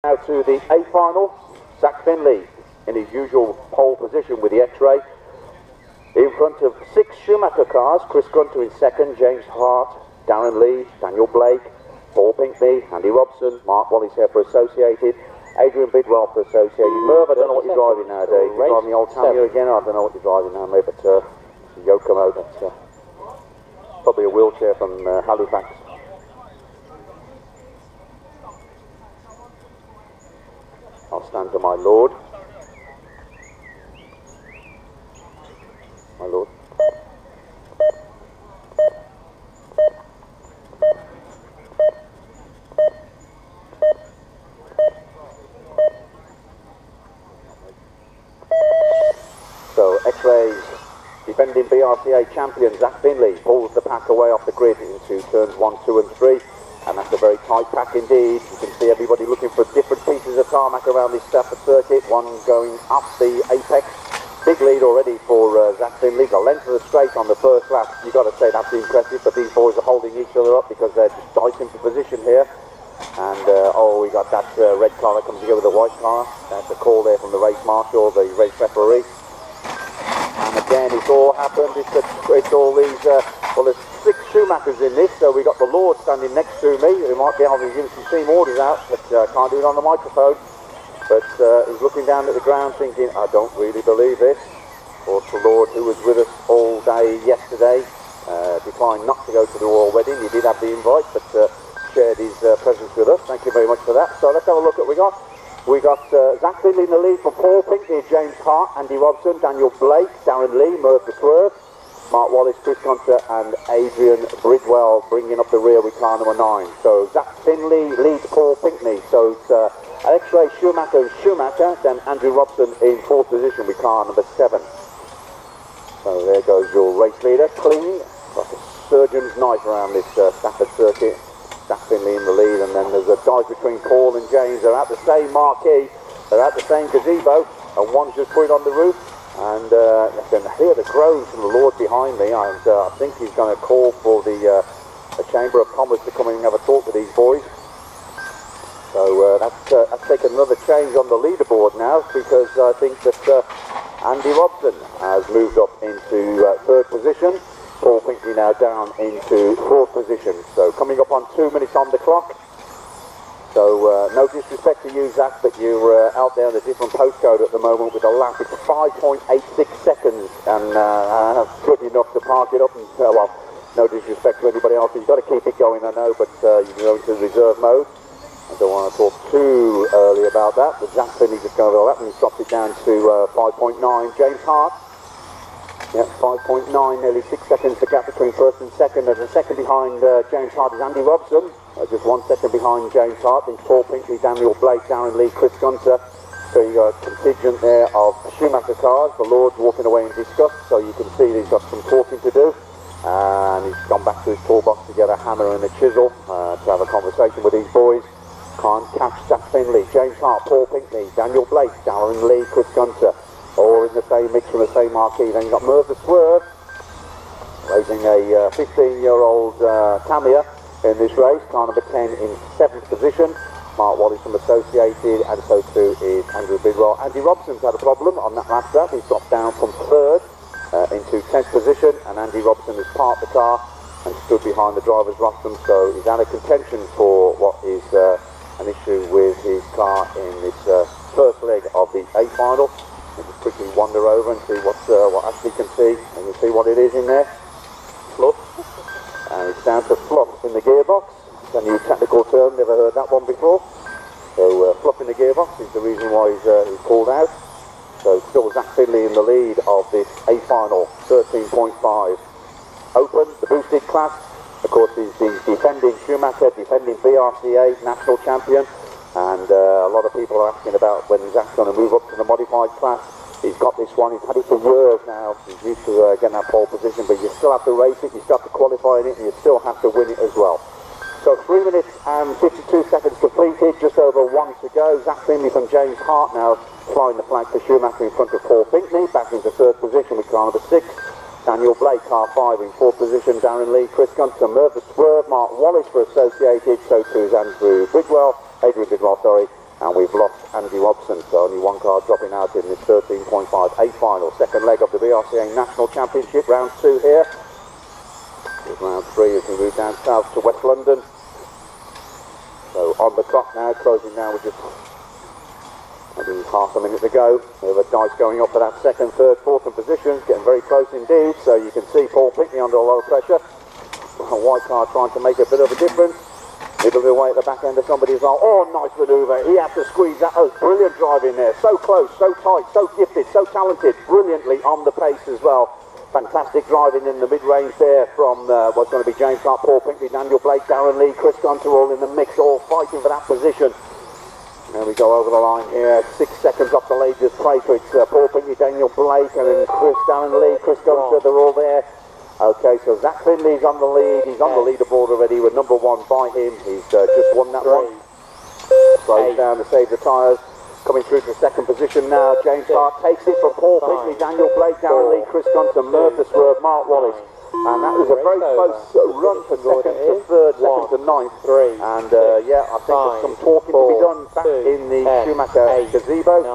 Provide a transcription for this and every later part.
Now to the A final, Zach Finley in his usual pole position with the X-ray. In front of 6 Schumacher cars, Chris Gunter in second, James Hart, Darren Lee, Daniel Blake, Paul Pinkney, Andy Robson, Mark Wallace here for Associated, Adrian Bidwell for Associated. Merv, I don't know what you're driving nowadays. You're driving the old Tamiya again? I don't know what you're driving now, mate, but it's a Yokomo. That's probably a wheelchair from Halifax. I'll stand to my lord. My lord. So, X-Rays defending B.R.C.A champion Zach Finley pulls the pack away off the grid into turns 1, 2 and 3. And that's a very tight pack indeed. You can see everybody looking for different pieces of tarmac around this Stafford circuit. One going up the apex. Big lead already for Zach Finley. A length of the straight on the first lap. You've got to say that's impressive, but these boys are holding each other up because they're just dicing for position here. And, oh, we got that red car that comes together with the white car. That's a call there from the race marshal, the race referee. And again, it's all happened. It's all these, well, there's 6 Schumachers in this, so we got the Lord standing next to me, who might be able to give some team orders out, but can't do it on the microphone. But he's looking down at the ground thinking, I don't really believe this. Of course, the Lord, who was with us all day yesterday, declined not to go to the royal wedding. He did have the invite, but shared his presence with us. Thank you very much for that. So let's have a look at what we got. We got Zach Finley in the lead from Paul Pinkney, James Hart, Andy Robson, Daniel Blake, Darren Lee, Merv the Swerve, Mark Wallace, Chris Gunter and Adrian Bridwell bringing up the rear with car number 9. So Zach Finley leads Paul Pinkney. So it's X-Ray Schumacher and Schumacher, then Andrew Robson in 4th position with car number 7. So there goes your race leader, clean, like a surgeon's knife around this Stafford circuit. Zach Finley in the lead, and then there's a dive between Paul and James. They're at the same marquee, they're at the same gazebo, and one's just put it on the roof. And I can hear the groans from the Lord behind me, and I think he's going to call for the Chamber of Commerce to come in and have a talk with these boys. So that's taken another change on the leaderboard now, because I think that Andy Robson has moved up into 3rd position. Paul Pinkney now down into 4th position. So coming up on 2 minutes on the clock. So no disrespect to you, Zach, but you're out there in a different postcode at the moment with a lap. It's 5.86 seconds, and good enough to park it up. And well, no disrespect to anybody else. You've got to keep it going, I know, but you can go into reserve mode. I don't want to talk too early about that, but Zach Finley just going over that and dropped it down to 5.9. James Hart. Yeah, 5.9, nearly 6 seconds the gap between 1st and 2nd. There's a second behind James Hart is Andy Robson. Just 1 second behind James Hart. Then Paul Pinkney, Daniel Blake, Darren Lee, Chris Gunter. So you got a contingent there of Schumacher cars. The Lord's walking away in disgust, so you can see that he's got some talking to do. And he's gone back to his toolbox to get a hammer and a chisel to have a conversation with these boys. Can't catch Zach Finley, James Hart, Paul Pinkney, Daniel Blake, Darren Lee, Chris Gunter. All in the same mix from the same marquee. Then you've got Merv the Swerve, racing a 15-year-old Tamiya in this race. Car number 10 in 7th position. Mark Wallace from Associated, and so too is Andrew Bidwell. Andy Robson's had a problem on that lap start. He's dropped down from 3rd into 10th position, and Andy Robson has parked the car and stood behind the driver's rostrum, so he's out of contention for what is an issue with his car in this first leg of the A final. We'll just quickly wander over and see what Ashley can see, and you see what it is in there. Fluff. And it's down to fluff in the gearbox. It's a new technical term, never heard that one before. So fluff in the gearbox is the reason why he's called out. So still Zach Finley in the lead of this A final, 13.5. Open, the boosted class. Of course, he's the defending Schumacher, defending B.R.C.A national champion. And a lot of people are asking about when Zach's going to move up to the modified class. He's got this one, he's had it for years now. He's used to getting that pole position, but you still have to race it, you still have to qualify in it, and you still have to win it as well. So 3 minutes and 52 seconds completed, just over 1 to go. Zach Finley from James Hart now flying the flag for Schumacher in front of Paul Pinkney, back into 3rd position with car number 6. Daniel Blake, car 5 in 4th position. Darren Lee, Chris Gunter, Merv the Swerve, Mark Wallace for Associated, so too is Andrew Bidwell, Adrian Bidwell, sorry, And we've lost Andy Robson, so only one car dropping out in this 13.5 A final. Second leg of the B.R.C.A National Championship, round 2 here. With round 3 as we move down south to West London. So on the clock now, closing down with just maybe half a minute to go. We have a dice going up for that second, third, fourth and positions, getting very close indeed. So you can see Paul Pinkney under a lot of pressure. A white car trying to make a bit of a difference. Middle of the way at the back end of somebody's like, oh, nice manoeuvre. He had to squeeze that. Oh, brilliant driving there. So close, so tight, so gifted, so talented. Brilliantly on the pace as well. Fantastic driving in the mid-range there from what's going to be James Hart, Paul Pinkney, Daniel Blake, Darren Lee, Chris Gunter all in the mix, all fighting for that position. There we go over the line here. 6 seconds off the latest play. So it's Paul Pinkney, Daniel Blake, and then Darren Lee, Chris Gunter. They're all there. Okay, so Zach Finley's on the lead. He's on the leaderboard already with number 1 by him. He's just won that one. Slows down to save the tyres. Coming through to second position now. James Hart takes it from Paul Pinkney, Daniel Blake, Darren Lee, Chris Gunter, Murphy Swerve, Mark Wallace. And that was a very close run for second to third, second to ninth. And yeah, I think there's some talking to be done back in the Schumacher gazebo.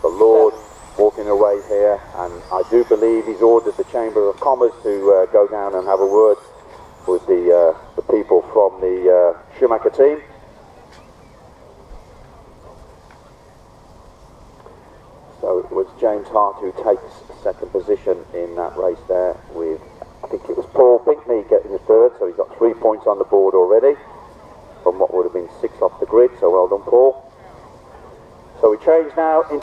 The Lord walking away here, and I do believe he's ordered the Chamber of Commerce to go down and have a word with the people from the Schumacher team. So it was James Hart who takes second position in that race there with, I think it was Paul Pinkney getting the third, so he's got 3 points on the board already from what would have been 6 off the grid, so well done Paul. So we change now into